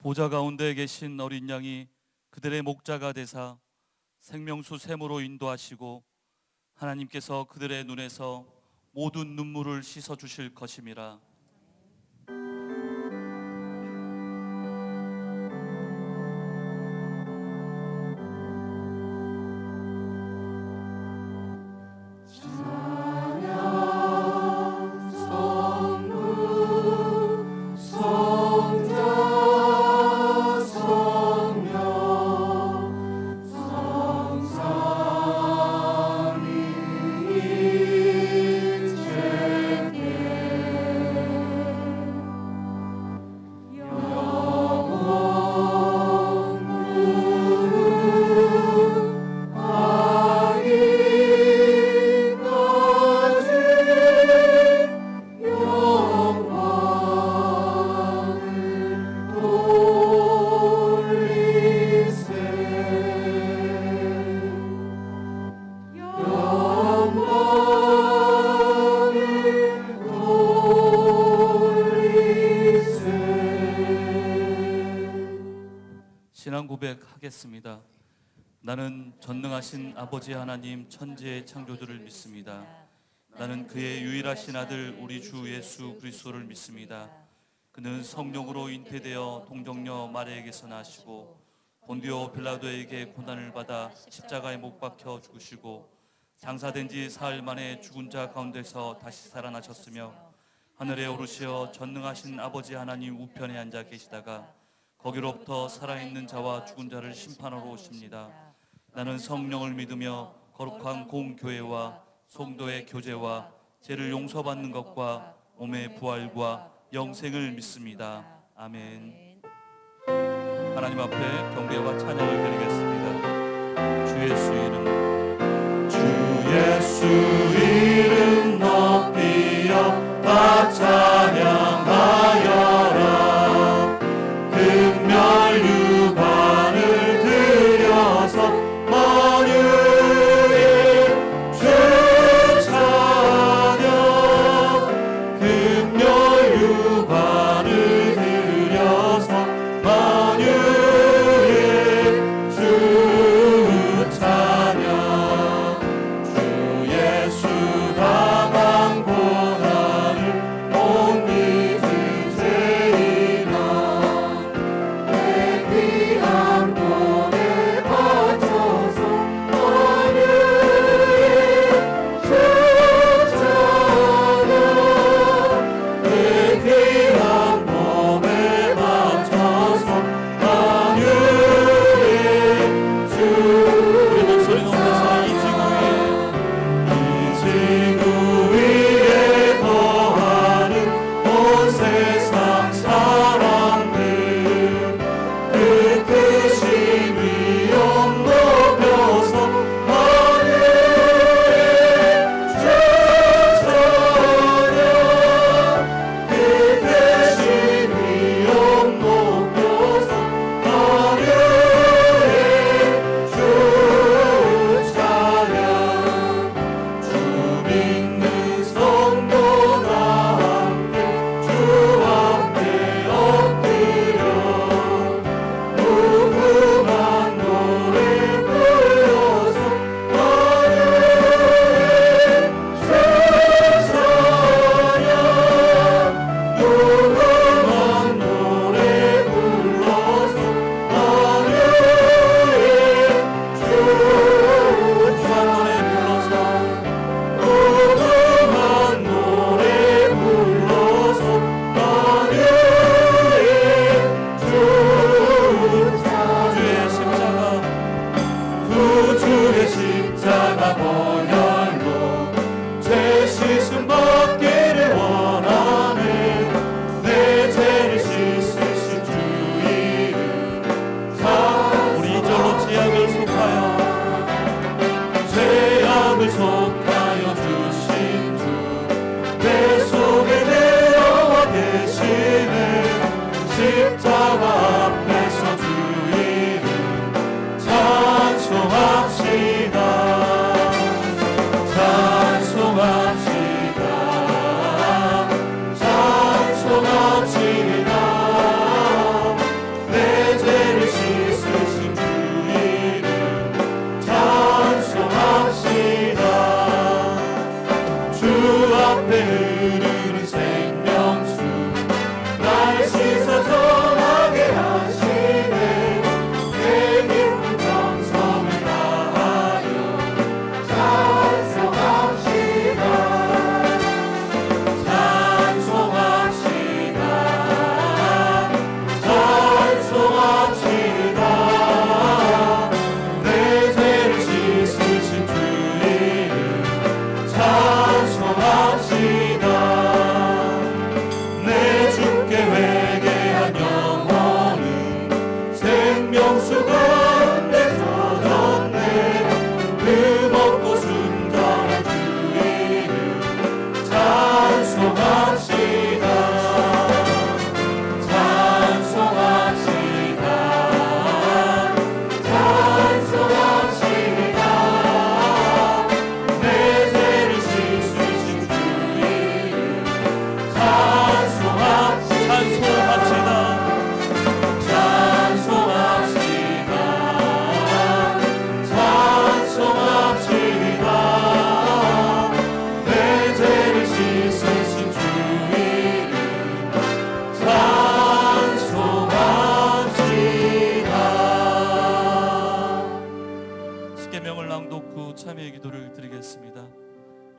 보좌 가운데 계신 어린 양이 그들의 목자가 되사 생명수 샘으로 인도하시고 하나님께서 그들의 눈에서 모든 눈물을 씻어 주실 것임이라. 신앙 고백하겠습니다. 나는 전능하신 아버지 하나님 천지의 창조주를 믿습니다. 나는 그의 유일하신 아들 우리 주 예수 그리스도를 믿습니다. 그는 성령으로 잉태되어 동정녀 마리아에게서 나시고 본디오 빌라도에게 고난을 받아 십자가에 못 박혀 죽으시고 장사된 지 사흘 만에 죽은 자 가운데서 다시 살아나셨으며 하늘에 오르시어 전능하신 아버지 하나님 우편에 앉아 계시다가 거기로부터 살아있는 자와 죽은 자를 심판하러 오십니다. 나는 성령을 믿으며 거룩한 공교회와 성도의 교제와 죄를 용서받는 것과 몸의 부활과 영생을 믿습니다. 아멘. 하나님 앞에 경배와 찬양을 드리겠습니다. 주 예수 이름, 주 예수 이름 높이여 다 찬양하여라. 금멸유관을 들여서 만유의 주 찬양. 금멸유관을 들여서 만유의 주 찬양. 주 예수 당한 고난을 못 믿으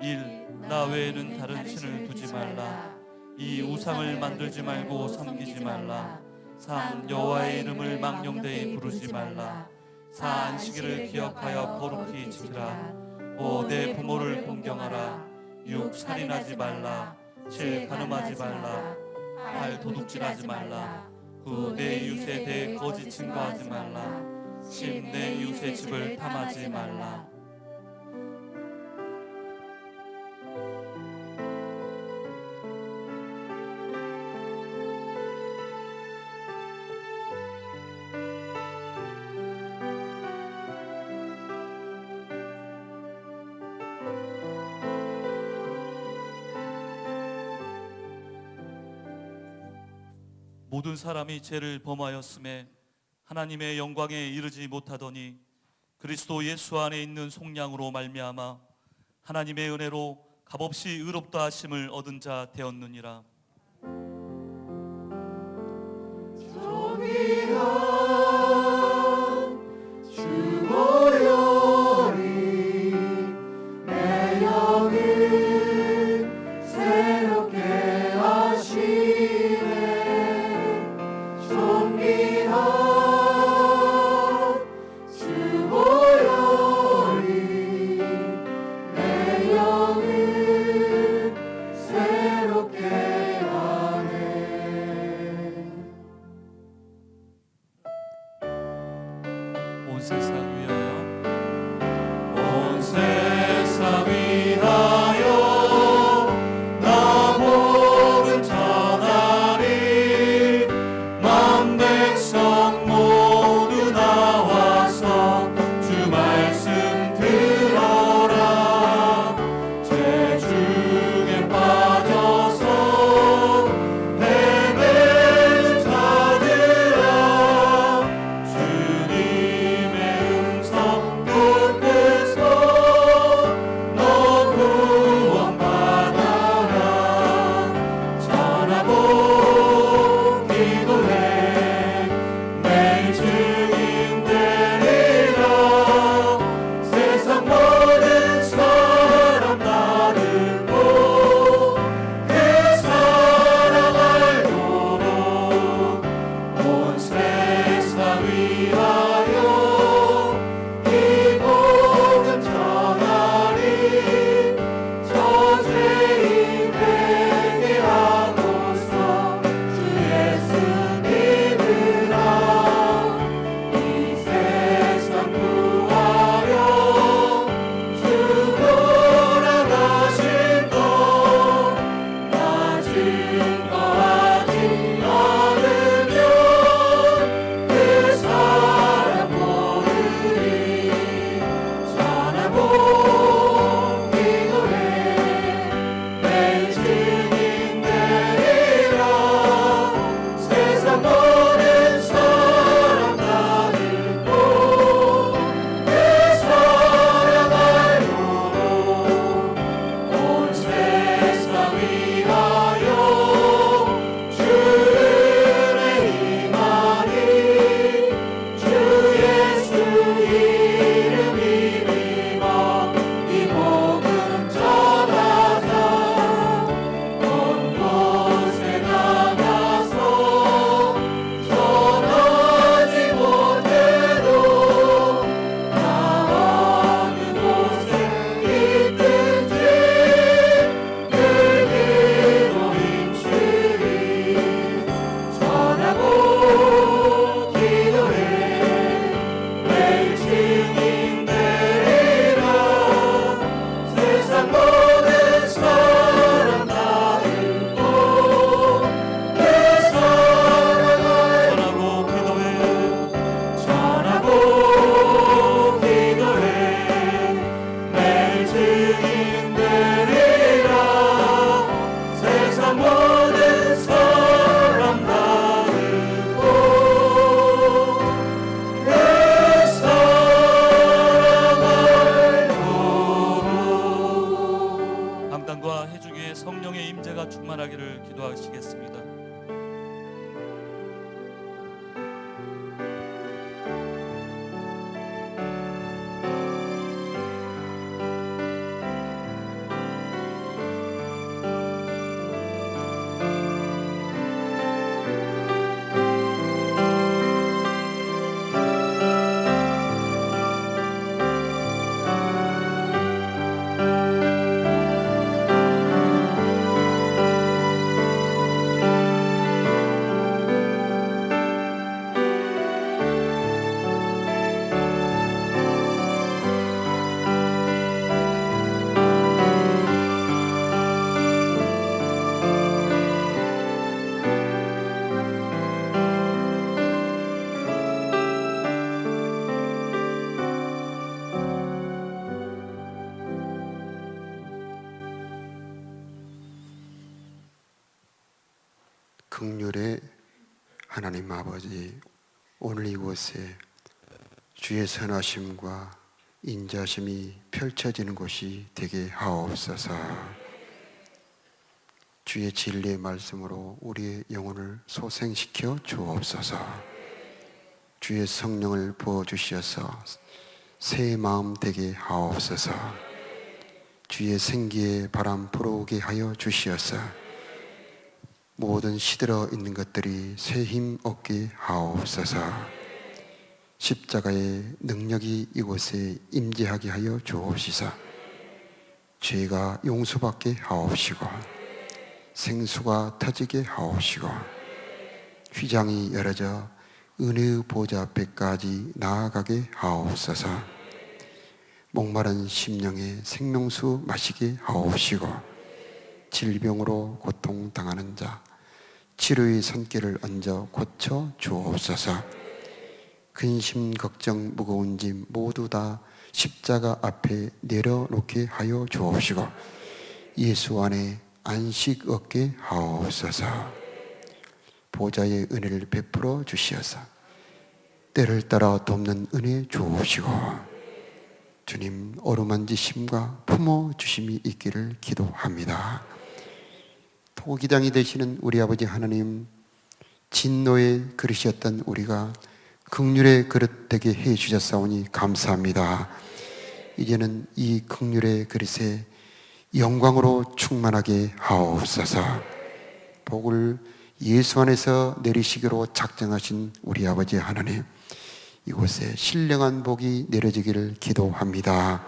1. 나 외에는 다른 신을 두지 말라. 2. 우상을 만들지 말고 섬기지 말라. 3. 여호와의 이름을 망령되이 부르지 말라. 4. 안식일을 기억하여 거룩히 지키라. 5. 내 부모를 공경하라. 6. 살인하지 말라. 7. 간음하지 말라. 8. 도둑질하지 말라. 9. 내 이웃에 대해 거짓 증거하지 말라. 10. 내 이웃의 집을 탐하지 말라. 모든 사람이 죄를 범하였음에 하나님의 영광에 이르지 못하더니 그리스도 예수 안에 있는 속량으로 말미암아 하나님의 은혜로 값없이 의롭다 하심을 얻은 자 되었느니라. 주 보혈이 내 영을 새롭게 하시네. 존귀한 주 보혈이 내 영을 새롭게 하네. 온 세상 위하여 온 세상 위하여 나 복음 전하리. 만 백성 모두 나와서 주 말씀 들어라. 죄 중에 빠져서 헤매는 자들아, 주님의 긍휼의 하나님 아버지, 오늘 이곳에 주의 선하심과 인자심이 펼쳐지는 곳이 되게 하옵소서. 주의 진리의 말씀으로 우리의 영혼을 소생시켜 주옵소서. 주의 성령을 부어주셔서 새 마음 되게 하옵소서. 주의 생기의 바람 불어오게 하여 주시어서 모든 시들어 있는 것들이 새 힘 얻게 하옵소서. 십자가의 능력이 이곳에 임재하게 하여 주옵시사. 죄가 용서받게 하옵시고 생수가 터지게 하옵시고 휘장이 열어져 은혜의 보좌 앞에까지 나아가게 하옵소서. 목마른 심령에 생명수 마시게 하옵시고 질병으로 고통당하는 자 치료의 손길을 얹어 고쳐 주옵소서. 근심 걱정 무거운 짐 모두 다 십자가 앞에 내려놓게 하여 주옵시고 예수 안에 안식 얻게 하옵소서. 보좌의 은혜를 베풀어 주시어서 때를 따라 돕는 은혜 주옵시고 주님 어루만지심과 품어주심이 있기를 기도합니다. 토기장이 되시는 우리 아버지 하나님, 진노의 그릇이었던 우리가 긍휼의 그릇 되게 해 주셨사오니 감사합니다. 이제는 이 긍휼의 그릇에 영광으로 충만하게 하옵소서. 복을 예수 안에서 내리시기로 작정하신 우리 아버지 하나님, 이곳에 신령한 복이 내려지기를 기도합니다.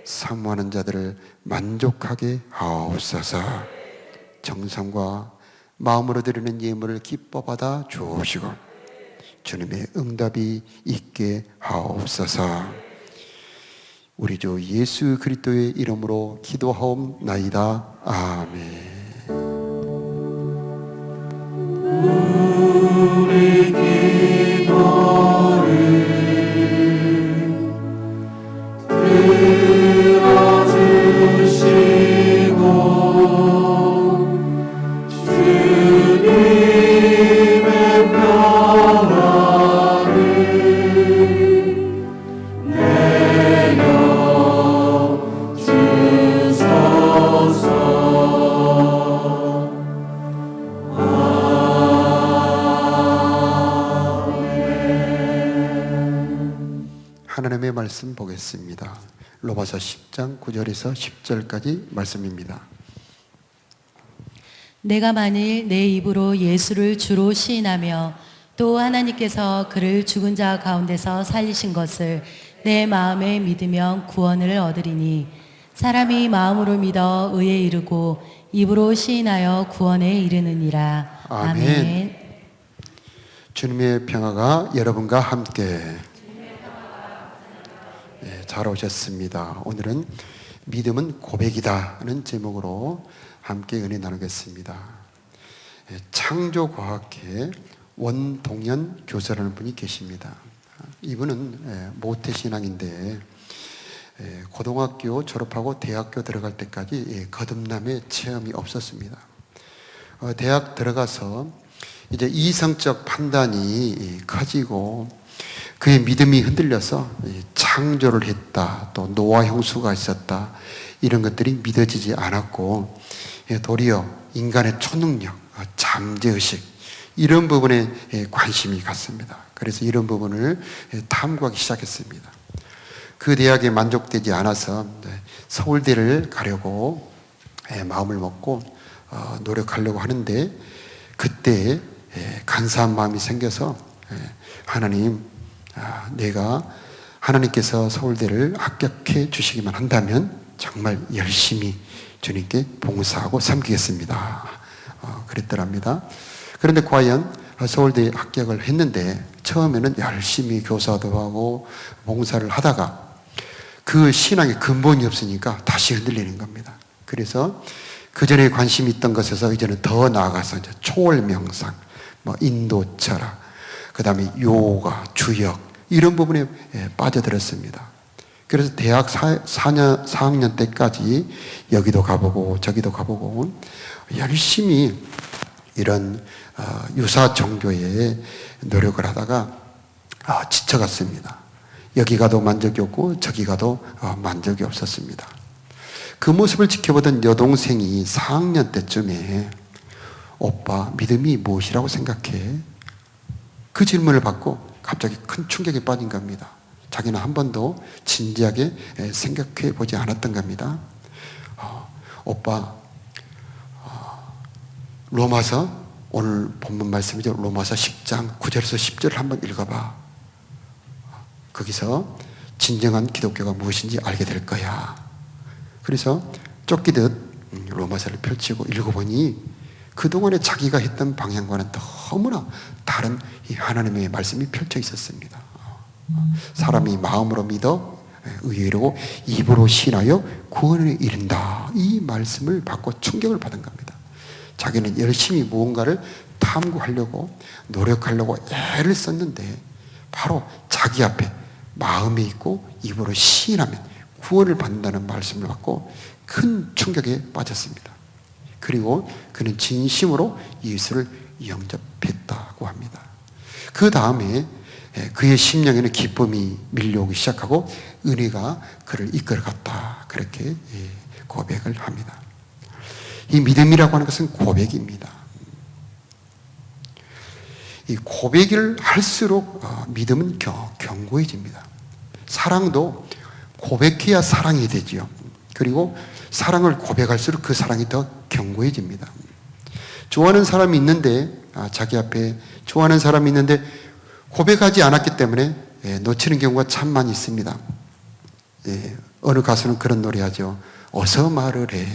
사모하는 자들을 만족하게 하옵소서. 정성과 마음으로 드리는 예물을 기뻐 받아 주옵시고 주님의 응답이 있게 하옵소서. 우리 주 예수 그리스도의 이름으로 기도하옵나이다. 아멘. 우리 기도를 들어주시고 주님의 평안을 내려주소서. 하나님의 말씀 보겠습니다. 로마서 10장 9절에서 10절까지 말씀입니다. 내가 만일 내 입으로 예수를 주로 시인하며 또 하나님께서 그를 죽은 자 가운데서 살리신 것을 내 마음에 믿으면 구원을 얻으리니 사람이 마음으로 믿어 의에 이르고 입으로 시인하여 구원에 이르느니라. 아멘. 주님의 평화가 여러분과 함께. 잘 오셨습니다. 오늘은 믿음은 고백이다는 제목으로 함께 은혜 나누겠습니다. 창조과학회 원동현 교수라는 분이 계십니다. 이분은 모태신앙인데 고등학교 졸업하고 대학교 들어갈 때까지 거듭남의 체험이 없었습니다. 대학 들어가서 이제 이성적 판단이 커지고 그의 믿음이 흔들려서 창조를 했다, 또 노아 형수가 있었다, 이런 것들이 믿어지지 않았고 도리어 인간의 초능력, 잠재의식 이런 부분에 관심이 갔습니다. 그래서 이런 부분을 탐구하기 시작했습니다. 그 대학에 만족되지 않아서 서울대를 가려고 마음을 먹고 노력하려고 하는데 그때 간사한 마음이 생겨서 하나님, 내가 하나님께서 서울대를 합격해 주시기만 한다면 정말 열심히 주님께 봉사하고 섬기겠습니다. 그랬더랍니다. 그런데 과연 서울대에 합격을 했는데 처음에는 열심히 교사도 하고 봉사를 하다가 그 신앙에 근본이 없으니까 다시 흔들리는 겁니다. 그래서 그 전에 관심이 있던 것에서 이제는 더 나아가서 이제 초월 명상, 인도 철학, 그 다음에 요가, 주역 이런 부분에 빠져들었습니다. 그래서 대학 4학년 때까지 여기도 가보고 저기도 가보고 열심히 이런 유사 종교에 노력을 하다가 지쳐갔습니다. 여기 가도 만족이 없고 저기 가도 만족이 없었습니다. 그 모습을 지켜보던 여동생이 4학년 때쯤에 오빠 믿음이 무엇이라고 생각해? 그 질문을 받고 갑자기 큰 충격에 빠진 겁니다. 자기는 한 번도 진지하게 생각해 보지 않았던 겁니다. 오빠 로마서 오늘 본문 말씀이죠. 로마서 10장 9절에서 10절을 한번 읽어봐. 거기서 진정한 기독교가 무엇인지 알게 될 거야. 그래서 쫓기듯 로마서를 펼치고 읽어보니 그동안에 자기가 했던 방향과는 너무나 다른 이 하나님의 말씀이 펼쳐 있었습니다. 사람이 마음으로 믿어 의외로 입으로 신하여 구원에 이른다. 이 말씀을 받고 충격을 받은 겁니다. 자기는 열심히 무언가를 탐구하려고 노력하려고 애를 썼는데 바로 자기 앞에 마음에 있고 입으로 시인하면 구원을 받는다는 말씀을 받고 큰 충격에 빠졌습니다. 그리고 그는 진심으로 예수를 영접했다고 합니다. 그 다음에 그의 심령에는 기쁨이 밀려오기 시작하고 은혜가 그를 이끌어갔다. 그렇게 고백을 합니다. 이 믿음이라고 하는 것은 고백입니다. 이 고백을 할수록 믿음은 견고해집니다. 사랑도 고백해야 사랑이 되지요. 그리고 사랑을 고백할수록 그 사랑이 더 견고해집니다. 좋아하는 사람이 있는데 자기 앞에 좋아하는 사람이 있는데 고백하지 않았기 때문에 놓치는 경우가 참 많이 있습니다. 어느 가수는 그런 노래하죠. 어서 말을 해.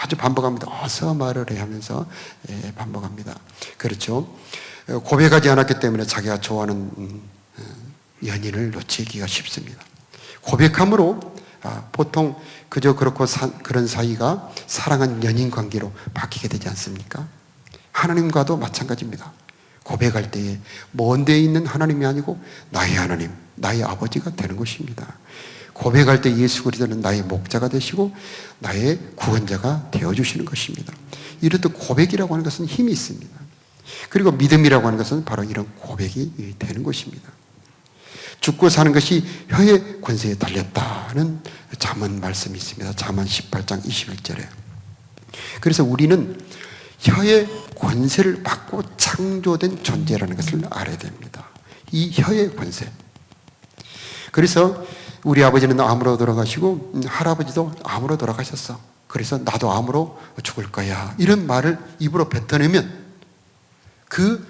아주 반복합니다. 어서 말을 해 하면서 반복합니다. 그렇죠. 고백하지 않았기 때문에 자기가 좋아하는 연인을 놓치기가 쉽습니다. 고백함으로 보통 그저 그렇고 그런 사이가 사랑한 연인 관계로 바뀌게 되지 않습니까? 하나님과도 마찬가지입니다. 고백할 때에 먼 데에 있는 하나님이 아니고 나의 하나님, 나의 아버지가 되는 것입니다. 고백할 때 예수 그리스도는 나의 목자가 되시고 나의 구원자가 되어주시는 것입니다. 이렇듯 고백이라고 하는 것은 힘이 있습니다. 그리고 믿음이라고 하는 것은 바로 이런 고백이 되는 것입니다. 죽고 사는 것이 혀의 권세에 달렸다는 잠언 말씀이 있습니다. 잠언 18장 21절에. 그래서 우리는 혀의 권세를 받고 창조된 존재라는 것을 알아야 됩니다. 이 혀의 권세. 그래서 우리 아버지는 암으로 돌아가시고 할아버지도 암으로 돌아가셨어. 그래서 나도 암으로 죽을 거야. 이런 말을 입으로 뱉어내면 그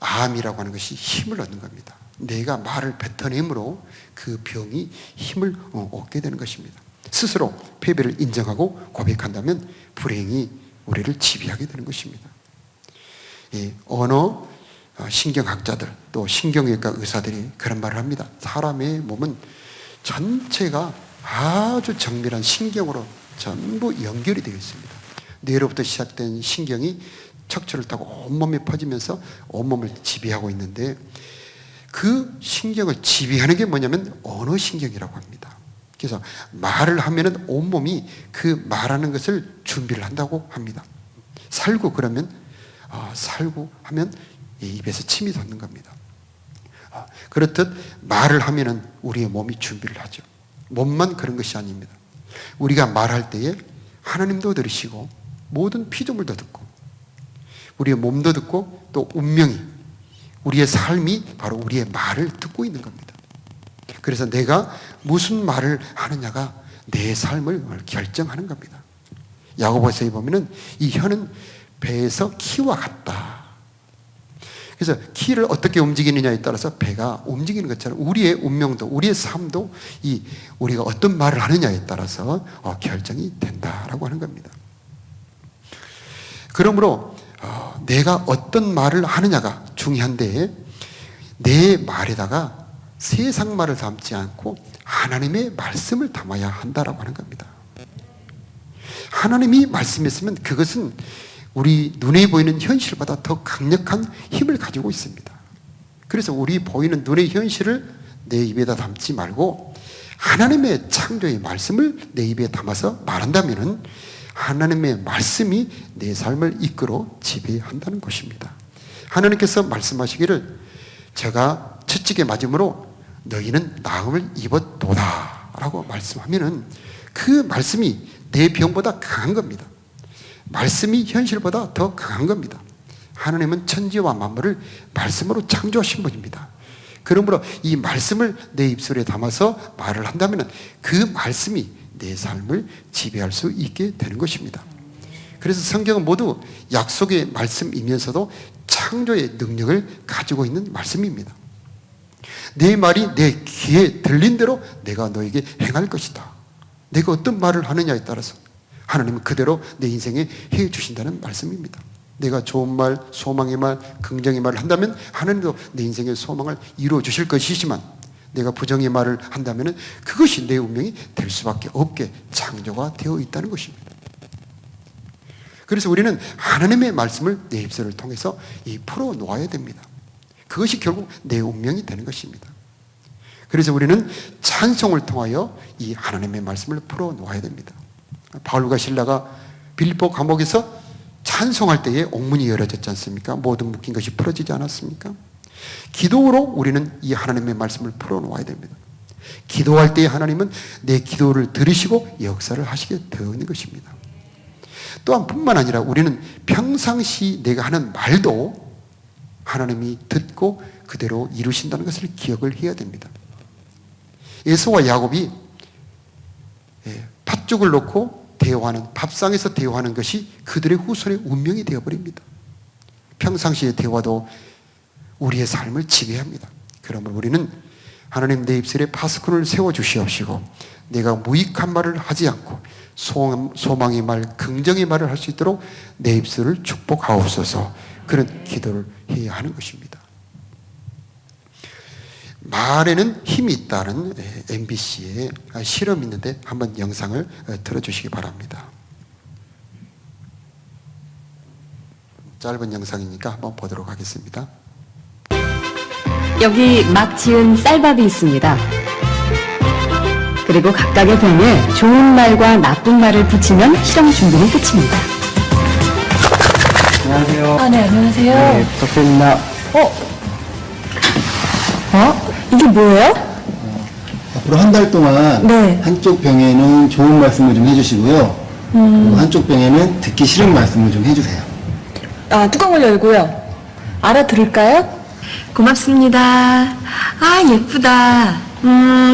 암이라고 하는 것이 힘을 얻는 겁니다. 내가 말을 뱉어내므로 그 병이 힘을 얻게 되는 것입니다. 스스로 패배를 인정하고 고백한다면 불행이 우리를 지배하게 되는 것입니다. 언어 신경학자들 또 신경외과 의사들이 그런 말을 합니다. 사람의 몸은 전체가 아주 정밀한 신경으로 전부 연결이 되어 있습니다. 뇌로부터 시작된 신경이 척추를 타고 온몸에 퍼지면서 온몸을 지배하고 있는데 그 신경을 지배하는 게 뭐냐면 언어 신경이라고 합니다. 그래서 말을 하면은 온몸이 그 말하는 것을 준비를 한다고 합니다. 살고 그러면 살고 하면 입에서 침이 돋는 겁니다. 그렇듯 말을 하면은 우리의 몸이 준비를 하죠. 몸만 그런 것이 아닙니다. 우리가 말할 때에 하나님도 들으시고 모든 피조물도 듣고 우리의 몸도 듣고 또 운명이 우리의 삶이 바로 우리의 말을 듣고 있는 겁니다. 그래서 내가 무슨 말을 하느냐가 내 삶을 결정하는 겁니다. 야고보서에 보면은 이 혀는 배에서 키와 같다. 그래서 키를 어떻게 움직이느냐에 따라서 배가 움직이는 것처럼 우리의 운명도 우리의 삶도 이 우리가 어떤 말을 하느냐에 따라서 결정이 된다라고 하는 겁니다. 그러므로 내가 어떤 말을 하느냐가 중요한데 내 말에다가 세상 말을 담지 않고 하나님의 말씀을 담아야 한다라고 하는 겁니다. 하나님이 말씀했으면 그것은 우리 눈에 보이는 현실보다 더 강력한 힘을 가지고 있습니다. 그래서 우리 보이는 눈의 현실을 내 입에다 담지 말고 하나님의 창조의 말씀을 내 입에 담아서 말한다면은 하나님의 말씀이 내 삶을 이끌어 지배한다는 것입니다. 하나님께서 말씀하시기를 제가 채찍에 맞음으로 너희는 나음을 입었도다 라고 말씀하면은 그 말씀이 내 병보다 강한 겁니다. 말씀이 현실보다 더 강한 겁니다. 하나님은 천지와 만물을 말씀으로 창조하신 분입니다. 그러므로 이 말씀을 내 입술에 담아서 말을 한다면 그 말씀이 내 삶을 지배할 수 있게 되는 것입니다. 그래서 성경은 모두 약속의 말씀이면서도 창조의 능력을 가지고 있는 말씀입니다. 내 말이 내 귀에 들린 대로 내가 너에게 행할 것이다. 내가 어떤 말을 하느냐에 따라서 하나님은 그대로 내 인생에 해 주신다는 말씀입니다. 내가 좋은 말, 소망의 말, 긍정의 말을 한다면 하나님도 내 인생의 소망을 이루어 주실 것이지만 내가 부정의 말을 한다면 그것이 내 운명이 될 수밖에 없게 창조가 되어 있다는 것입니다. 그래서 우리는 하나님의 말씀을 내 입술을 통해서 풀어 놓아야 됩니다. 그것이 결국 내 운명이 되는 것입니다. 그래서 우리는 찬송을 통하여 이 하나님의 말씀을 풀어 놓아야 됩니다. 바울과 실라가 빌립보 감옥에서 찬송할 때에 옥문이 열어졌지 않습니까? 모든 묶인 것이 풀어지지 않았습니까? 기도로 우리는 이 하나님의 말씀을 풀어 놓아야 됩니다. 기도할 때에 하나님은 내 기도를 들으시고 역사를 하시게 되어 있는 것입니다. 또한 뿐만 아니라 우리는 평상시 내가 하는 말도 하나님이 듣고 그대로 이루신다는 것을 기억을 해야 됩니다. 에서와 야곱이 팥죽을 놓고 대화하는, 밥상에서 대화하는 것이 그들의 후손의 운명이 되어버립니다. 평상시의 대화도 우리의 삶을 지배합니다. 그러므로 우리는 하나님 내 입술에 파수꾼을 세워주시옵시고 내가 무익한 말을 하지 않고 소망의 말, 긍정의 말을 할 수 있도록 내 입술을 축복하옵소서. 그런 기도를 해야 하는 것입니다. 말에는 힘이 있다는 MBC의 실험이 있는데 한번 영상을 들어주시기 바랍니다. 짧은 영상이니까 한번 보도록 하겠습니다. 여기 막 지은 쌀밥이 있습니다. 그리고 각각의 병에 좋은 말과 나쁜 말을 붙이면 실험 준비는 끝입니다. 안녕하세요. 아, 네, 안녕하세요. 네, 부탁드립니다. 이게 뭐예요? 앞으로 한 달 동안 네. 한쪽 병에는 좋은 말씀을 좀 해주시고요. 그리고 한쪽 병에는 듣기 싫은 말씀을 좀 해주세요. 아, 뚜껑을 열고요. 알아들을까요? 고맙습니다. 아, 예쁘다.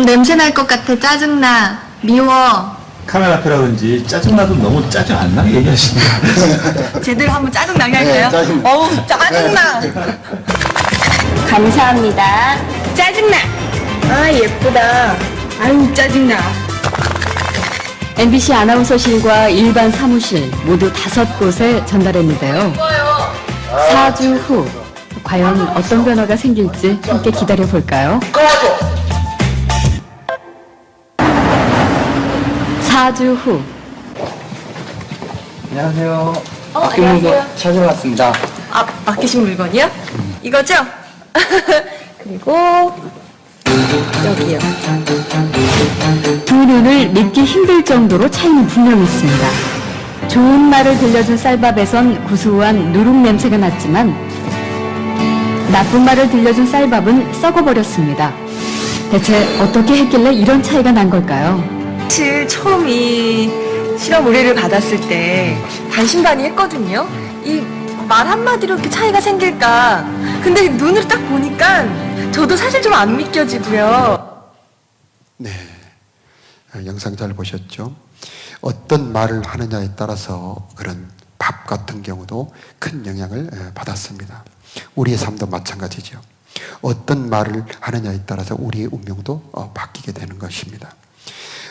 냄새 날 것 같아. 짜증나. 미워. 카메라 앞이라 그런지 짜증나도 너무 짜증 안 나게 얘기하시네요. 제대로 한번 짜증나게 할까요? 네, 짜증. 어우, 짜증나. 감사합니다. 짜증나. 아, 예쁘다. 아유, 짜증나. MBC 아나운서실과 일반 사무실 모두 5곳에 전달했는데요. 4주 후 과연 어떤 변화가 생길지 함께 기다려 볼까요? 4주 후. 안녕하세요. 안녕하세요. 찾으러 왔습니다. 아, 맡기신 물건이요? 이거죠? 그리고 여기요. 두 눈을 믿기 힘들 정도로 차이는 분명히 있습니다. 좋은 말을 들려준 쌀밥에선 구수한 누룩 냄새가 났지만 나쁜 말을 들려준 쌀밥은 썩어버렸습니다. 대체 어떻게 했길래 이런 차이가 난 걸까요? 사실 처음 이 실험 의뢰를 받았을 때 반신반의했거든요. 이 말 한마디로 이렇게 차이가 생길까. 근데 눈으로 딱 보니까 저도 사실 좀 안 믿겨지고요. 네, 영상 잘 보셨죠? 어떤 말을 하느냐에 따라서 그런 밥 같은 경우도 큰 영향을 받았습니다. 우리의 삶도 마찬가지죠. 어떤 말을 하느냐에 따라서 우리의 운명도 바뀌게 되는 것입니다.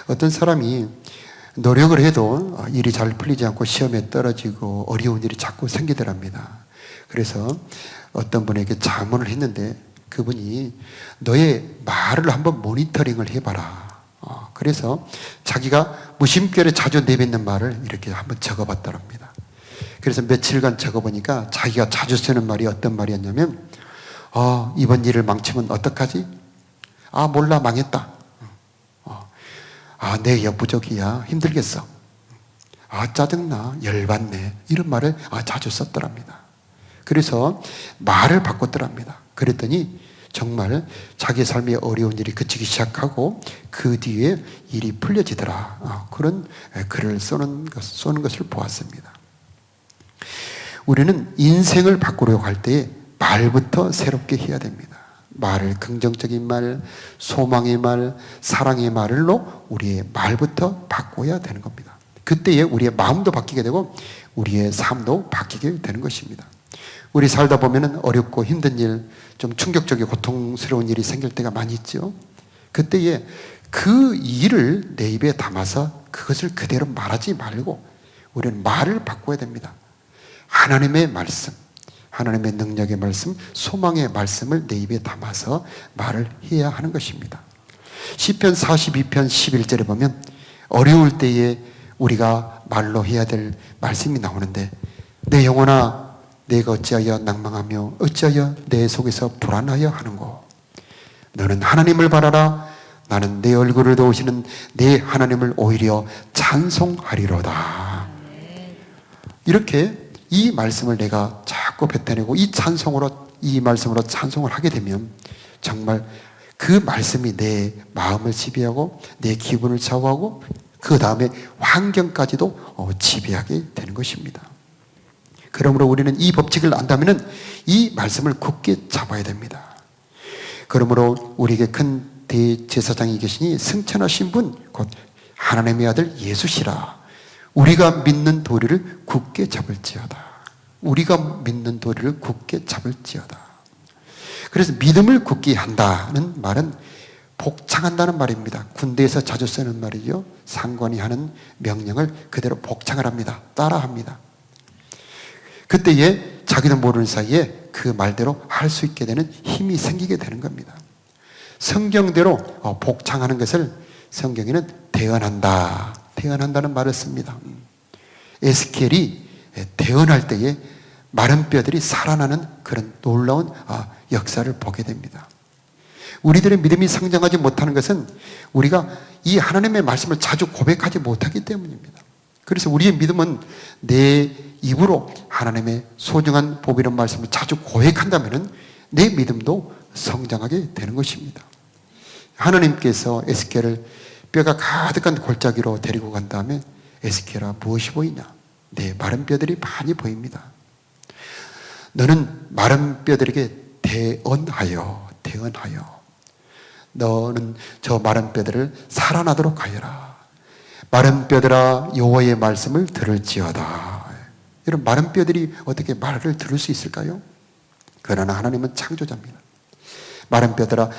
어떤 사람이 노력을 해도 일이 잘 풀리지 않고 시험에 떨어지고 어려운 일이 자꾸 생기더랍니다. 그래서 어떤 분에게 자문을 했는데 그분이 너의 말을 한번 모니터링을 해봐라. 그래서 자기가 무심결에 자주 내뱉는 말을 이렇게 한번 적어봤더랍니다. 그래서 며칠간 적어보니까 자기가 자주 쓰는 말이 어떤 말이었냐면 이번 일을 망치면 어떡하지? 몰라, 망했다. 내 역부족이야, 힘들겠어. 짜증나, 열받네, 이런 말을 자주 썼더랍니다. 그래서 말을 바꿨더랍니다. 그랬더니 정말 자기 삶의 어려운 일이 그치기 시작하고 그 뒤에 일이 풀려지더라. 그런 글을 쏘는 것을 보았습니다. 우리는 인생을 바꾸려고 할 때에 말부터 새롭게 해야 됩니다. 말을 긍정적인 말, 소망의 말, 사랑의 말로 우리의 말부터 바꿔야 되는 겁니다. 그때에 우리의 마음도 바뀌게 되고 우리의 삶도 바뀌게 되는 것입니다. 우리 살다 보면 어렵고 힘든 일, 좀 충격적이고 고통스러운 일이 생길 때가 많이 있죠. 그때에 그 일을 내 입에 담아서 그것을 그대로 말하지 말고 우리는 말을 바꿔야 됩니다. 하나님의 말씀, 하나님의 능력의 말씀, 소망의 말씀을 내 입에 담아서 말을 해야 하는 것입니다. 시편 42편 11절에 보면 어려울 때에 우리가 말로 해야 될 말씀이 나오는데, 내 영혼아 내가 어찌하여 낭망하며 어찌하여 내 속에서 불안하여 하는고, 너는 하나님을 바라라. 나는 내 얼굴을 도우시는 내 하나님을 오히려 찬송하리로다. 이렇게 이 말씀을 내가 자꾸 뱉어내고 이 말씀으로 찬송을 하게 되면 정말 그 말씀이 내 마음을 지배하고 내 기분을 좌우하고 그 다음에 환경까지도 지배하게 되는 것입니다. 그러므로 우리는 이 법칙을 안다면 이 말씀을 굳게 잡아야 됩니다. 그러므로 우리에게 큰 대제사장이 계시니 승천하신 분 곧 하나님의 아들 예수시라. 우리가 믿는 도리를 굳게 잡을지어다. 우리가 믿는 도리를 굳게 잡을지어다. 그래서 믿음을 굳게 한다는 말은 복창한다는 말입니다. 군대에서 자주 쓰는 말이죠. 상관이 하는 명령을 그대로 복창을 합니다. 따라합니다. 그때에 자기도 모르는 사이에 그 말대로 할 수 있게 되는 힘이 생기게 되는 겁니다. 성경대로 복창하는 것을 성경에는 대언한다, 대언한다는 말을 씁니다. 에스겔이 대언할 때에 마른 뼈들이 살아나는 그런 놀라운 역사를 보게 됩니다. 우리들의 믿음이 성장하지 못하는 것은 우리가 이 하나님의 말씀을 자주 고백하지 못하기 때문입니다. 그래서 우리의 믿음은 내 입으로 하나님의 소중한 복이라는 말씀을 자주 고백한다면 내 믿음도 성장하게 되는 것입니다. 하나님께서 에스겔을 뼈가 가득한 골짜기로 데리고 간 다음에 에스겔아 무엇이 보이냐? 내 마른 뼈들이 많이 보입니다. 너는 마른 뼈들에게 대언하여 너는 저 마른 뼈들을 살아나도록 하여라. 마른 뼈들아 여호와의 말씀을 들을지어다. 이런 마른 뼈들이 어떻게 말을 들을 수 있을까요? 그러나 하나님은 창조자입니다. 마른 뼈들아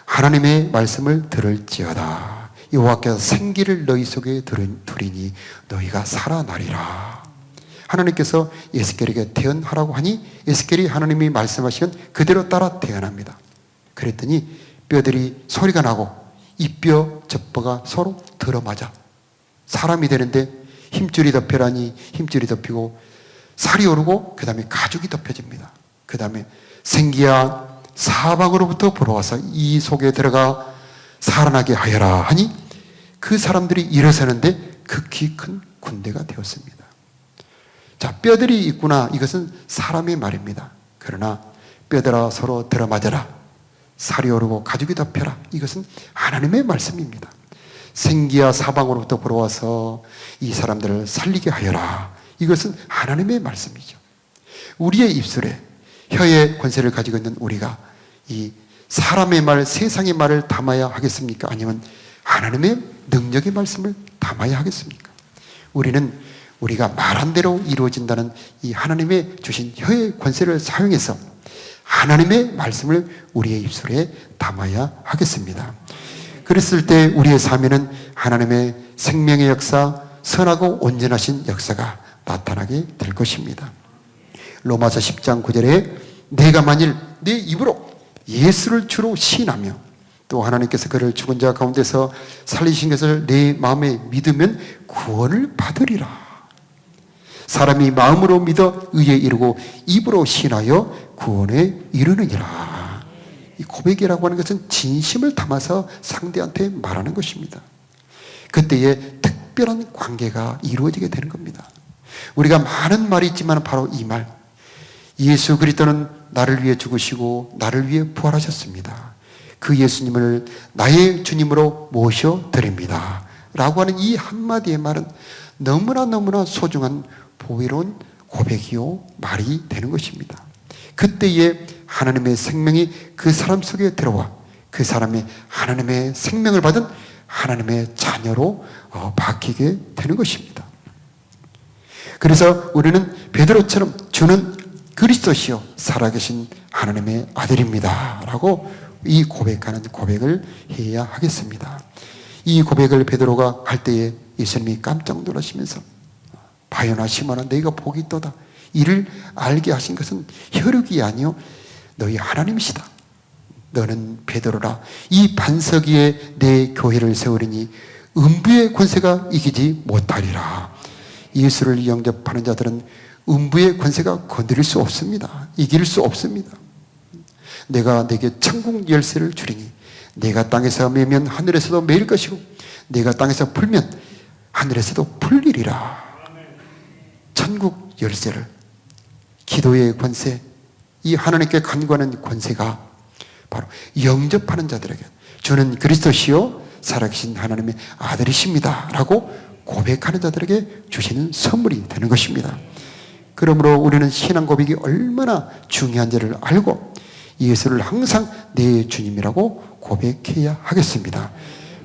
하나님의 말씀을 들을지어다. 여호와께서 생기를 너희 속에 두리니 너희가 살아나리라. 하나님께서 에스겔에게 대언하라고 하니 에스겔이 하나님이 말씀하시면 그대로 따라 대언합니다. 그랬더니 뼈들이 소리가 나고 이 뼈 저 뼈가 서로 들어맞아 사람이 되는데 힘줄이 덮여라니 힘줄이 덮이고 살이 오르고 그 다음에 가죽이 덮여집니다. 그 다음에 생기야 사방으로부터 불어와서 이 속에 들어가 살아나게 하여라 하니 그 사람들이 일어서는데 극히 큰 군대가 되었습니다. 자, 뼈들이 있구나. 이것은 사람의 말입니다. 그러나 뼈들아 서로 들어맞아라. 살이 오르고 가죽이 덮여라. 이것은 하나님의 말씀입니다. 생기야 사방으로부터 불어와서 이 사람들을 살리게 하여라. 이것은 하나님의 말씀이죠. 우리의 입술에 혀의 권세를 가지고 있는 우리가 이 사람의 말, 세상의 말을 담아야 하겠습니까? 아니면 하나님의 능력의 말씀을 담아야 하겠습니까? 우리는 우리가 말한 대로 이루어진다는 이 하나님의 주신 혀의 권세를 사용해서 하나님의 말씀을 우리의 입술에 담아야 하겠습니다. 그랬을 때 우리의 삶에는 하나님의 생명의 역사, 선하고 온전하신 역사가 나타나게 될 것입니다. 로마서 10장 9절에 내가 만일 내 입으로 예수를 주로 시인하며 또 하나님께서 그를 죽은 자 가운데서 살리신 것을 내 마음에 믿으면 구원을 받으리라. 사람이 마음으로 믿어 의에 이르고 입으로 시인하여 구원에 이르느니라. 이 고백이라고 하는 것은 진심을 담아서 상대한테 말하는 것입니다. 그때에 특별히 특별한 관계가 이루어지게 되는 겁니다. 우리가 많은 말이 있지만 바로 이 말, 예수 그리스도는 나를 위해 죽으시고 나를 위해 부활하셨습니다. 그 예수님을 나의 주님으로 모셔드립니다 라고 하는 이 한마디의 말은 너무나 소중한 보배로운 고백이요 말이 되는 것입니다. 그때에 하나님의 생명이 그 사람 속에 들어와 그 사람이 하나님의 생명을 받은 하나님의 자녀로 바뀌게 되는 것입니다. 그래서 우리는 베드로처럼 주는 그리스도시요 살아계신 하나님의 아들입니다 라고 이 고백하는 고백을 해야 하겠습니다. 이 고백을 베드로가 할 때에 예수님이 깜짝 놀라시면서 바요나 시몬아 너희가 복이 있도다. 이를 알게 하신 것은 혈육이 아니요 너희 하나님이시다. 너는 베드로라. 이 반석 위에 내 교회를 세우리니 음부의 권세가 이기지 못하리라. 예수를 영접하는 자들은 음부의 권세가 건드릴 수 없습니다. 이길 수 없습니다. 내가 내게 천국 열쇠를 주리니 내가 땅에서 매면 하늘에서도 매일 것이고 내가 땅에서 풀면 하늘에서도 풀리리라. 천국 열쇠를, 기도의 권세, 이 하나님께 간구하는 권세가 바로 영접하는 자들에게 주는 그리스도시요 살아계신 하나님의 아들이십니다 라고 고백하는 자들에게 주시는 선물이 되는 것입니다. 그러므로 우리는 신앙 고백이 얼마나 중요한지를 알고 예수를 항상 내 주님이라고 고백해야 하겠습니다.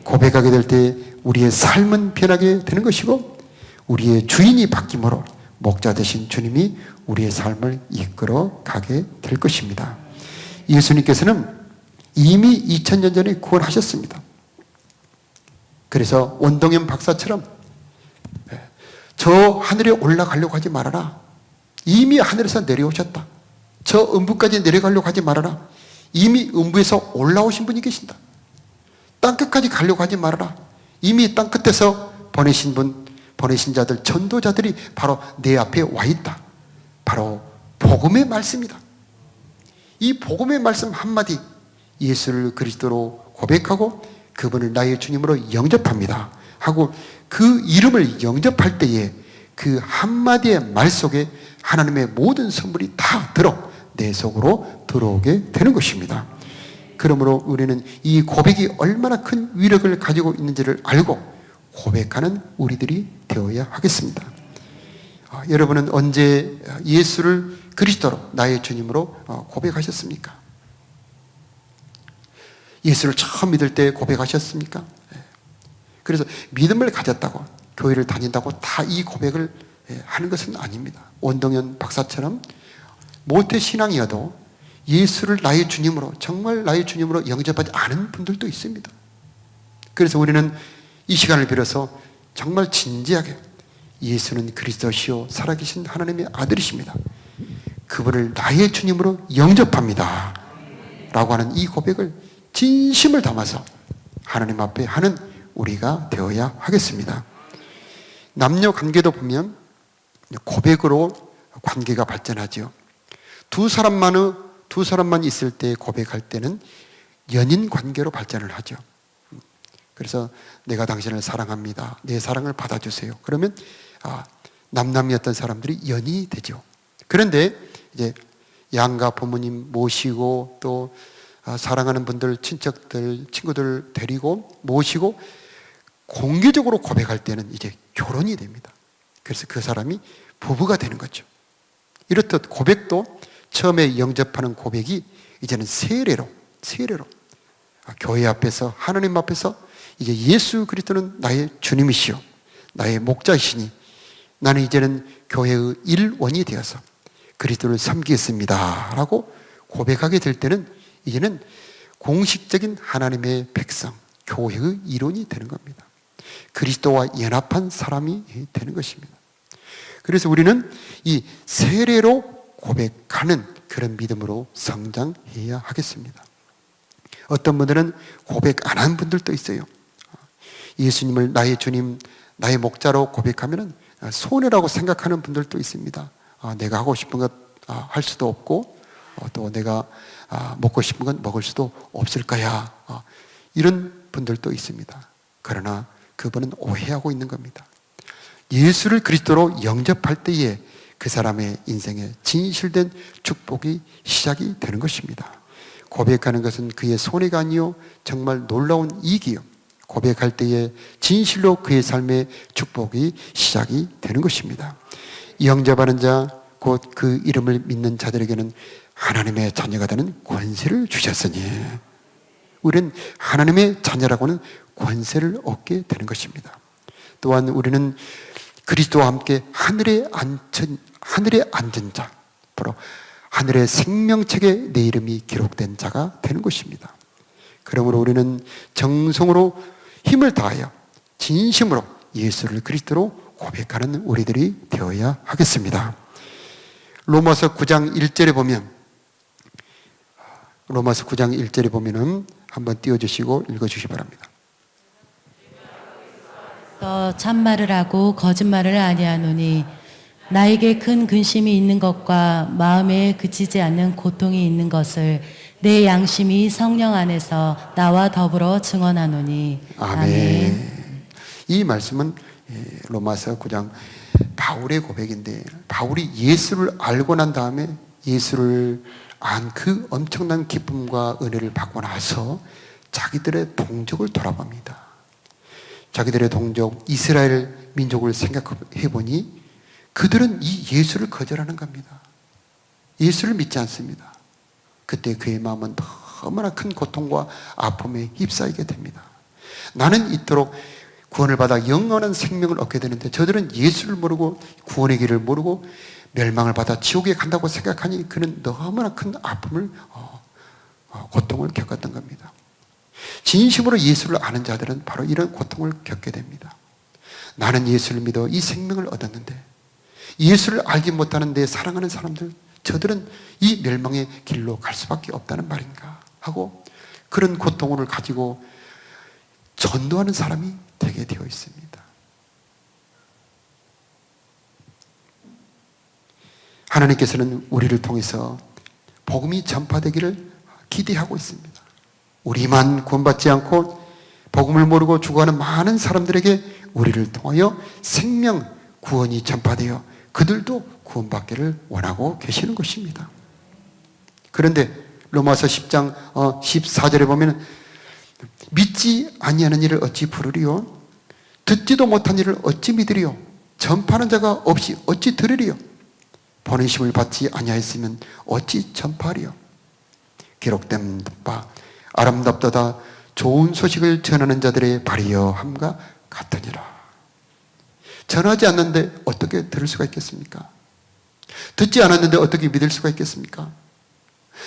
고백하게 될 때 우리의 삶은 변하게 되는 것이고 우리의 주인이 바뀜으로 목자 되신 주님이 우리의 삶을 이끌어 가게 될 것입니다. 예수님께서는 이미 2000년 전에 구원하셨습니다. 그래서 원동현 박사처럼 저 하늘에 올라가려고 하지 말아라. 이미 하늘에서 내려오셨다. 저 음부까지 내려가려고 하지 말아라. 이미 음부에서 올라오신 분이 계신다. 땅끝까지 가려고 하지 말아라. 이미 땅끝에서 보내신 분, 보내신 자들, 전도자들이 바로 내 앞에 와 있다. 바로 복음의 말씀이다. 이 복음의 말씀 한마디, 예수를 그리스도로 고백하고 그분을 나의 주님으로 영접합니다 하고 그 이름을 영접할 때에 그 한마디의 말 속에 하나님의 모든 선물이 다 내 속으로 들어오게 되는 것입니다. 그러므로 우리는 이 고백이 얼마나 큰 위력을 가지고 있는지를 알고 고백하는 우리들이 되어야 하겠습니다. 여러분은 언제 예수를 그리스도로 나의 주님으로 고백하셨습니까? 예수를 처음 믿을 때 고백하셨습니까? 그래서 믿음을 가졌다고 교회를 다닌다고 다 이 고백을 하는 것은 아닙니다. 원동현 박사처럼 모태 신앙이어도 예수를 나의 주님으로, 정말 나의 주님으로 영접하지 않은 분들도 있습니다. 그래서 우리는 이 시간을 빌어서 정말 진지하게 예수는 그리스도시요 살아계신 하나님의 아들이십니다. 그분을 나의 주님으로 영접합니다 라고 하는 이 고백을 진심을 담아서 하나님 앞에 하는 우리가 되어야 하겠습니다. 남녀 관계도 보면 고백으로 관계가 발전하죠. 두 사람만 있을 때 고백할 때는 연인 관계로 발전을 하죠. 그래서 내가 당신을 사랑합니다. 내 사랑을 받아주세요. 그러면 남남이었던 사람들이 연인이 되죠. 그런데 이제 양가 부모님 모시고 또 사랑하는 분들, 친척들, 친구들 데리고 모시고 공개적으로 고백할 때는 이제 결혼이 됩니다. 그래서 그 사람이 부부가 되는 거죠. 이렇듯 고백도 처음에 영접하는 고백이 이제는 세례로 교회 앞에서 하나님 앞에서 이제 예수 그리스도는 나의 주님이시요 나의 목자이시니 나는 이제는 교회의 일원이 되어서 그리스도를 섬기겠습니다 라고 고백하게 될 때는 이제는 공식적인 하나님의 백성, 교회의 일원이 되는 겁니다. 그리스도와 연합한 사람이 되는 것입니다. 그래서 우리는 이 세례로 고백하는 그런 믿음으로 성장해야 하겠습니다. 어떤 분들은 고백 안 한 분들도 있어요. 예수님을 나의 주님, 나의 목자로 고백하면 손해라고 생각하는 분들도 있습니다. 내가 하고 싶은 것 할 수도 없고 또 내가 먹고 싶은 건 먹을 수도 없을 거야. 이런 분들도 있습니다. 그러나 그분은 오해하고 있는 겁니다. 예수를 그리스도로 영접할 때에 그 사람의 인생에 진실된 축복이 시작이 되는 것입니다. 고백하는 것은 그의 손해가 아니요 정말 놀라운 이익이요. 고백할 때에 진실로 그의 삶의 축복이 시작이 되는 것입니다. 영접하는 자, 곧 그 이름을 믿는 자들에게는 하나님의 자녀가 되는 권세를 주셨으니 우리는 하나님의 자녀라고는 권세를 얻게 되는 것입니다. 또한 우리는 그리스도와 함께 하늘에 앉은 자, 바로 하늘의 생명책에 내 이름이 기록된 자가 되는 것입니다. 그러므로 우리는 정성으로 힘을 다하여 진심으로 예수를 그리스도로 고백하는 우리들이 되어야 하겠습니다. 로마서 9장 1절에 보면은 한번 띄워주시고 읽어주시기 바랍니다. 참말을 하고 거짓말을 아니하노니 나에게 큰 근심이 있는 것과 마음에 그치지 않는 고통이 있는 것을 내 양심이 성령 안에서 나와 더불어 증언하노니. 아멘. 이 말씀은 로마서 9장 바울의 고백인데, 바울이 예수를 알고 난 다음에 예수를 안 그 엄청난 기쁨과 은혜를 받고 나서 자기들의 동족을 돌아봅니다. 자기들의 동족 이스라엘 민족을 생각해 보니 그들은 이 예수를 거절하는 겁니다. 예수를 믿지 않습니다. 그때 그의 마음은 너무나 큰 고통과 아픔에 휩싸이게 됩니다. 나는 이토록 구원을 받아 영원한 생명을 얻게 되는데 저들은 예수를 모르고 구원의 길을 모르고 멸망을 받아 지옥에 간다고 생각하니 그는 너무나 큰 아픔을 고통을 겪었던 겁니다. 진심으로 예수를 아는 자들은 바로 이런 고통을 겪게 됩니다. 나는 예수를 믿어 이 생명을 얻었는데 예수를 알지 못하는 내 사랑하는 사람들, 저들은 이 멸망의 길로 갈 수밖에 없다는 말인가 하고 그런 고통을 가지고 전도하는 사람이 되게 되어 있습니다. 하나님께서는 우리를 통해서 복음이 전파되기를 기대하고 있습니다. 우리만 구원받지 않고 복음을 모르고 죽어가는 많은 사람들에게 우리를 통하여 생명, 구원이 전파되어 그들도 구원받기를 원하고 계시는 것입니다. 그런데 로마서 10장 14절에 보면 믿지 아니하는 일을 어찌 부르리요? 듣지도 못한 일을 어찌 믿으리요? 전파하는 자가 없이 어찌 들으리요? 보내심을 받지 아니하였으면 어찌 전파하리요? 기록된 바 아름답도다 좋은 소식을 전하는 자들의 발이여 함과 같으니라. 전하지 않는데 어떻게 들을 수가 있겠습니까? 듣지 않았는데 어떻게 믿을 수가 있겠습니까?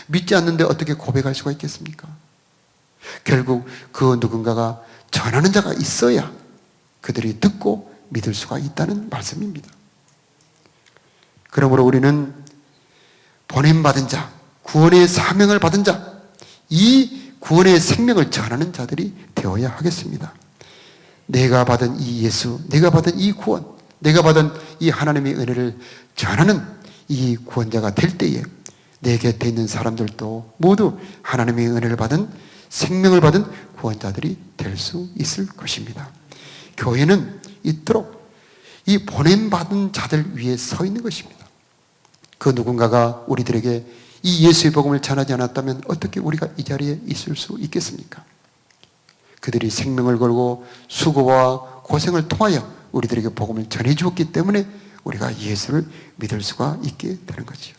믿지 않는데 어떻게 고백할 수가 있겠습니까? 결국 그 누군가가 전하는 자가 있어야 그들이 듣고 믿을 수가 있다는 말씀입니다. 그러므로 우리는 보냄받은 자, 구원의 사명을 받은 자, 이 구원의 생명을 전하는 자들이 되어야 하겠습니다. 내가 받은 이 예수, 내가 받은 이 구원, 내가 받은 이 하나님의 은혜를 전하는 이 구원자가 될 때에 내 곁에 있는 사람들도 모두 하나님의 은혜를 받은 생명을 받은 구원자들이 될 수 있을 것입니다. 교회는 이토록 이 보냄받은 자들 위에 서 있는 것입니다. 그 누군가가 우리들에게 이 예수의 복음을 전하지 않았다면 어떻게 우리가 이 자리에 있을 수 있겠습니까? 그들이 생명을 걸고 수고와 고생을 통하여 우리들에게 복음을 전해주었기 때문에 우리가 예수를 믿을 수가 있게 되는 거죠.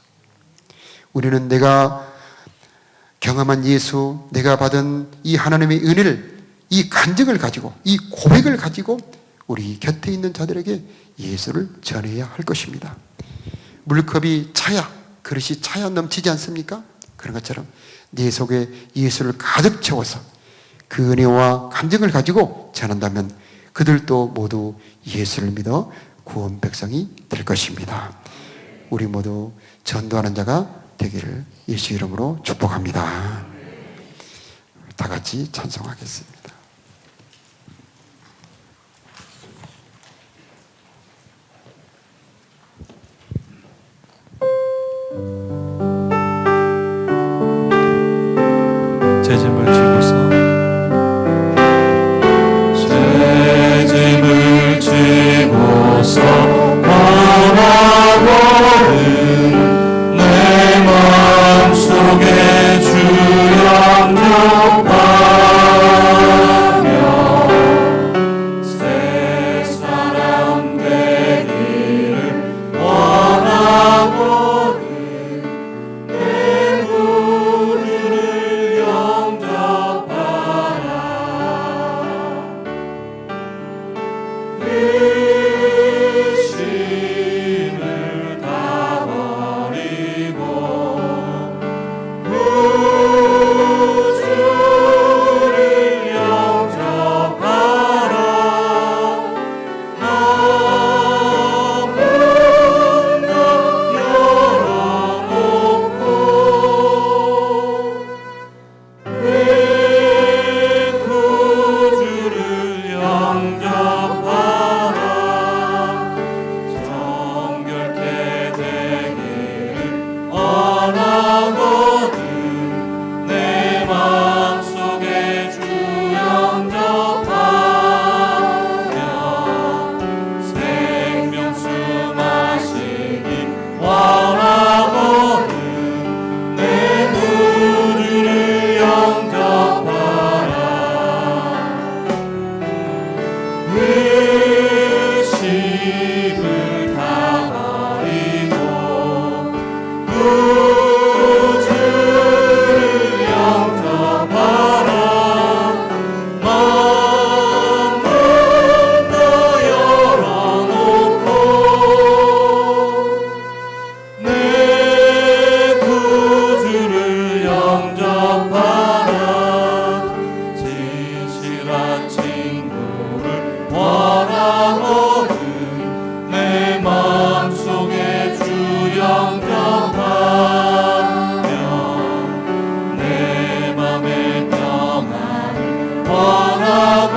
우리는 내가 경험한 예수, 내가 받은 이 하나님의 은혜를, 이 간증을 가지고, 이 고백을 가지고 우리 곁에 있는 자들에게 예수를 전해야 할 것입니다. 물컵이 차야, 그릇이 차야 넘치지 않습니까? 그런 것처럼 내 속에 예수를 가득 채워서 그 은혜와 간증을 가지고 전한다면 그들도 모두 예수를 믿어 구원 백성이 될 것입니다. 우리 모두 전도하는 자가 되기를 예수 이름으로 축복합니다. 다 같이 찬송하겠습니다. 제 짐을 지고서 제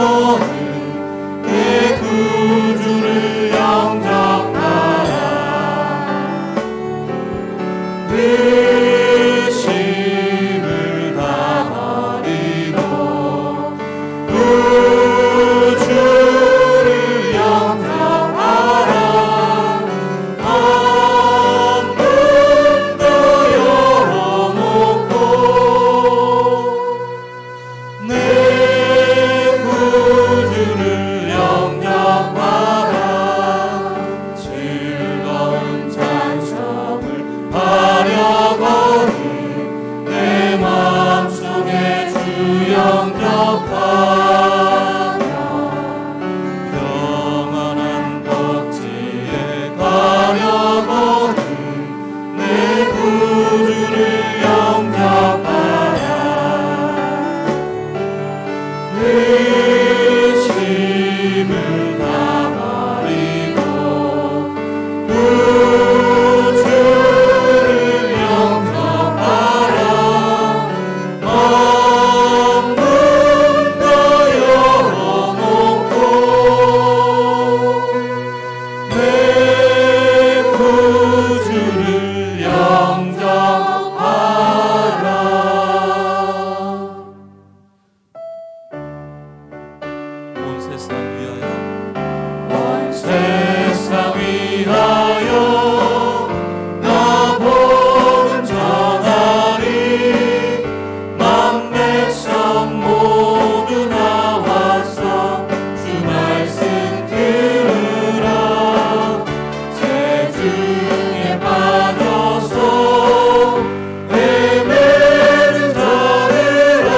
바라보는 내 구주를 영접하라. 의심을 다 버리고 구주를 영접하라. 한 문 더 열어놓고 내 구주를 영접하라. 즐거운 찬송을 하려거든 내 마음속에 주 영접하며 평안한 복지에 가려거든 내 구주를 영접하라. 의심을 다 버리고 구주를 영접하라. 한 문 더 열어놓고 내 구주를 영접하라. 온 세상 위하여 온 세상 위하여 나 복음 전하리. 만백성 모두 나와서 주 말씀 들으라. 재중에 빠져서 헤매는 자들아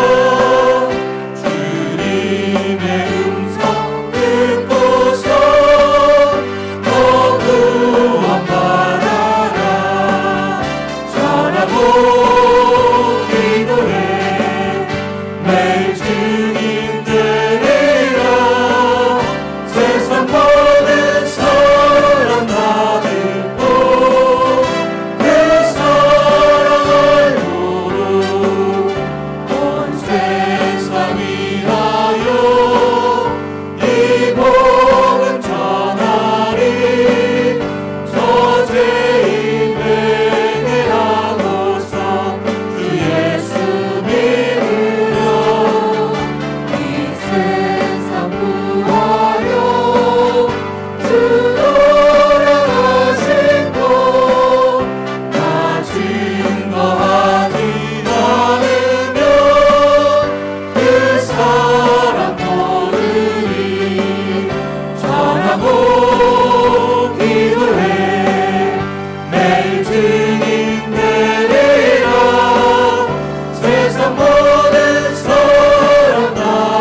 주님의 음성 듣고서 더 구원받아라. 전하고 기도해 매일 증인 되리라. 세상 모든 사람 다 듣고 그 사랑을 모르 온 세상 위하여 이 복음 전하리. 저죄인 회개하고서 주 예수 믿으려 이 세상 구하려 주 돌아가신 것 다 증거하지 않으면 그 사람 모르리. 전하고 기도해 매일 증인 되리라. 세상 모든 사람 다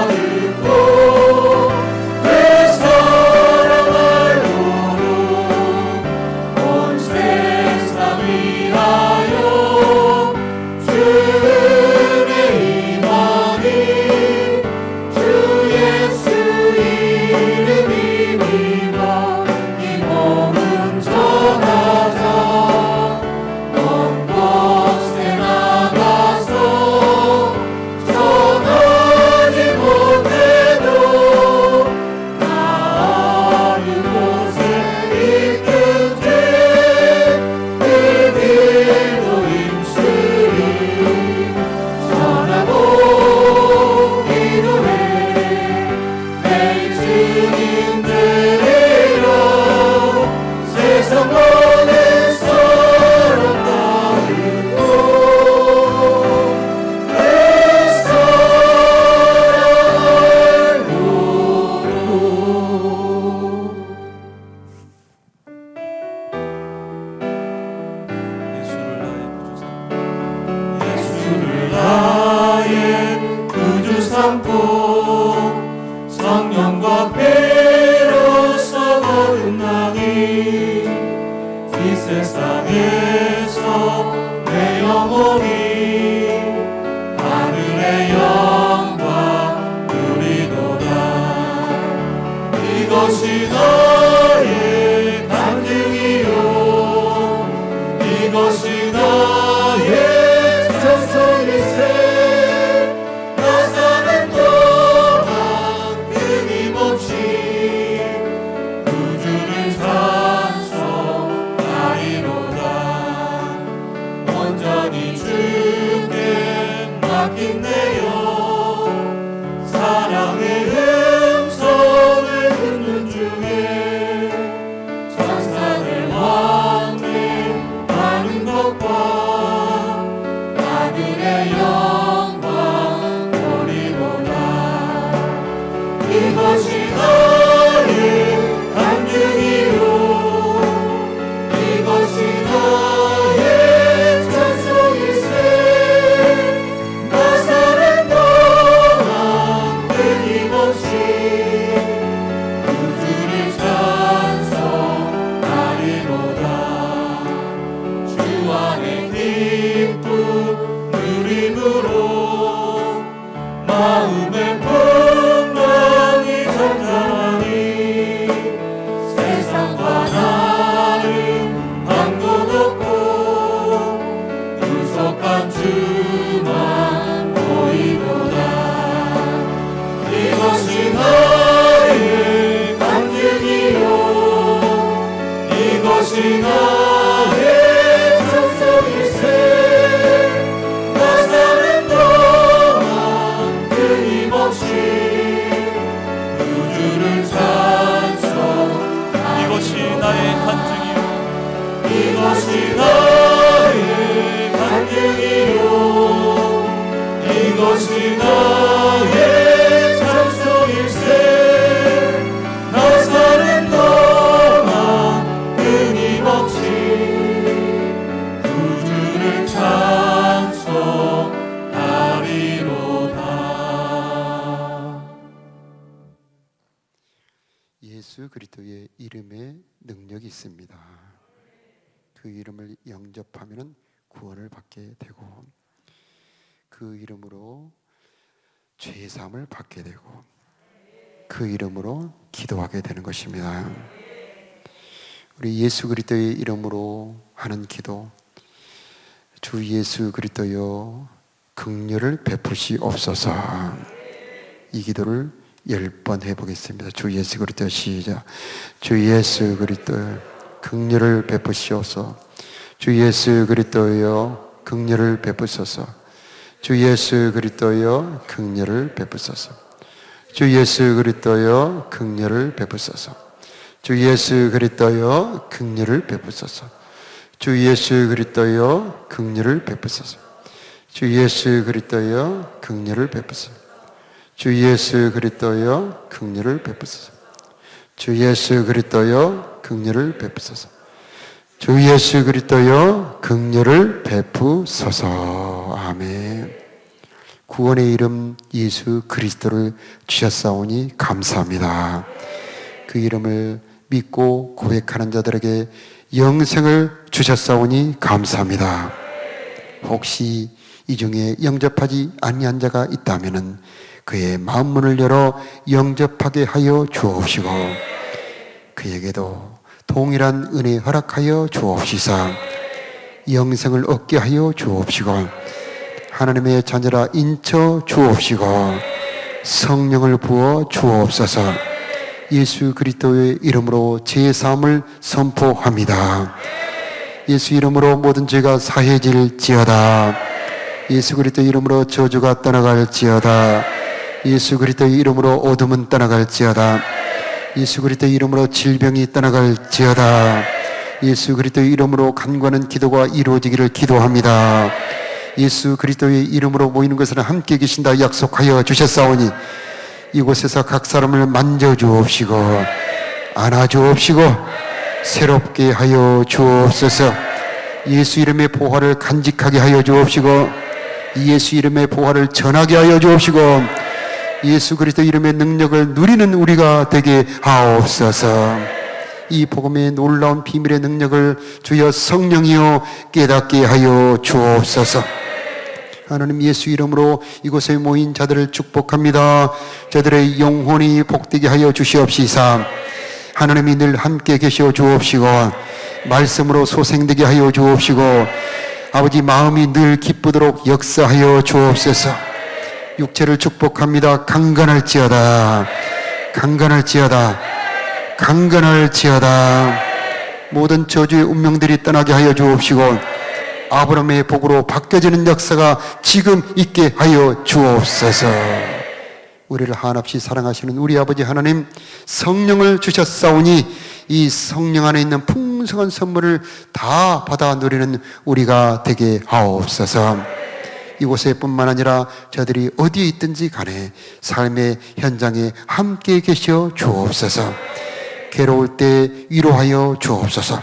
듣고 그 사랑을 모르 온 세상 위하여 주의 임하니. 주 예수 이름 힘입어 이 복음 전하자. 먼 곳에 나가서 전하지 못해도 나은 곳에 있든지 그들도 힘쓰리. 전하고 기도해 매일 증인 되리라. 세상 모든 사람 다 듣고 그 사랑을 모르. 예수를 나의 구주 삼고 성령과 피로써 거듭나니 이 세상에서 내 영혼이 하늘의 영광 누리도다. 이것이 나의 간증이요 이것이 나의 전설일세. 나 사는 곳 그것이 나의 찬송일세. 나 사는 동안 끊임없이 구주를 찬송하리로다. 예수 그리스도의 이름에 능력이 있습니다. 그 이름을 영접하면 구원을 받게 되고, 그 이름으로 죄사함을 받게 되고, 그 이름으로 기도하게 되는 것입니다. 우리 예수 그리스도의 이름으로 하는 기도, 주 예수 그리스도여 긍휼을 베푸시옵소서. 이 기도를 10번 해보겠습니다. 주 예수 그리스도 시작. 주 예수 그리스도 긍휼을 베푸시옵소서. 주 예수 그리스도여 긍휼을 베푸소서. 주 예수 그리스도여 긍휼을 베푸소서. 주 예수 그리스도여 긍휼을 베푸소서. 주 예수 그리스도여 긍휼을 베푸소서. 주 예수 그리스도여 긍휼을 베푸소서. 주 예수 그리스도여 긍휼을 베푸소서. 주 예수 그리스도여 긍휼을 베푸소서. 주 예수 그리스도여 긍휼을 베푸소서. 주 예수 그리스도여 긍휼을 베푸소서. 아멘. 구원의 이름 예수 그리스도를 주셨사오니 감사합니다. 그 이름을 믿고 고백하는 자들에게 영생을 주셨사오니 감사합니다. 혹시 이 중에 영접하지 아니한 자가 있다면은 그의 마음문을 열어 영접하게 하여 주옵시고, 그에게도 동일한 은혜 허락하여 주옵시사. 영생을 얻게 하여 주옵시고, 하나님의 자녀라 인쳐 주옵시고, 성령을 부어 주옵소서. 예수 그리스도의 이름으로 제사함을 선포합니다. 예수 이름으로 모든 죄가 사해질지어다. 예수 그리스도의 이름으로 저주가 떠나갈지어다. 예수 그리스도의 이름으로 어둠은 떠나갈지어다. 예수 그리스도의 이름으로 질병이 떠나갈지어다. 예수 그리스도의 이름으로 간구하는 기도가 이루어지기를 기도합니다. 예수 그리스도의 이름으로 모이는 것은 함께 계신다 약속하여 주셨사오니 이곳에서 각 사람을 만져주옵시고 안아주옵시고 새롭게 하여 주옵소서. 예수 이름의 보화를 간직하게 하여 주옵시고 예수 이름의 보화를 전하게 하여 주옵시고 예수 그리스도 이름의 능력을 누리는 우리가 되게 하옵소서. 이 복음의 놀라운 비밀의 능력을 주여 성령이여 깨닫게 하여 주옵소서. 하나님 예수 이름으로 이곳에 모인 자들을 축복합니다. 저들의 영혼이 복되게 하여 주시옵시사. 하나님이 늘 함께 계시어 주옵시고 말씀으로 소생되게 하여 주옵시고 아버지 마음이 늘 기쁘도록 역사하여 주옵소서. 육체를 축복합니다. 강건할지어다. 강건할지어다. 강건할지어다. 모든 저주의 운명들이 떠나게 하여 주옵시고 아브라함의 복으로 바뀌어지는 역사가 지금 있게 하여 주옵소서. 우리를 한없이 사랑하시는 우리 아버지 하나님, 성령을 주셨사오니 이 성령 안에 있는 풍성한 선물을 다 받아 누리는 우리가 되게 하옵소서. 이곳에 뿐만 아니라 저들이 어디에 있든지 간에 삶의 현장에 함께 계셔 주옵소서. 괴로울 때 위로하여 주옵소서.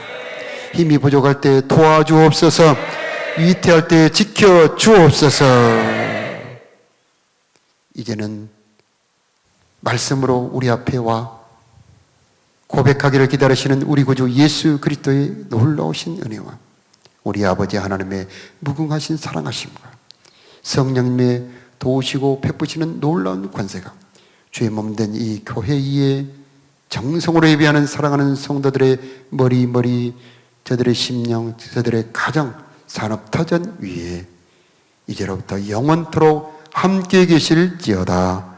힘이 부족할 때 도와주옵소서. 위태할 때 지켜 주옵소서. 이제는 말씀으로 우리 앞에 와 고백하기를 기다리시는 우리 구주 예수 그리스도의 놀라우신 은혜와 우리 아버지 하나님의 무궁하신 사랑하심과 성령님의 도우시고 베푸시는 놀라운 권세가 주의 몸된 이 교회 위에 정성으로 예배하는 사랑하는 성도들의 머리 저들의 심령 저들의 가정 산업터전 위에 이제로부터 영원토록 함께 계실지어다.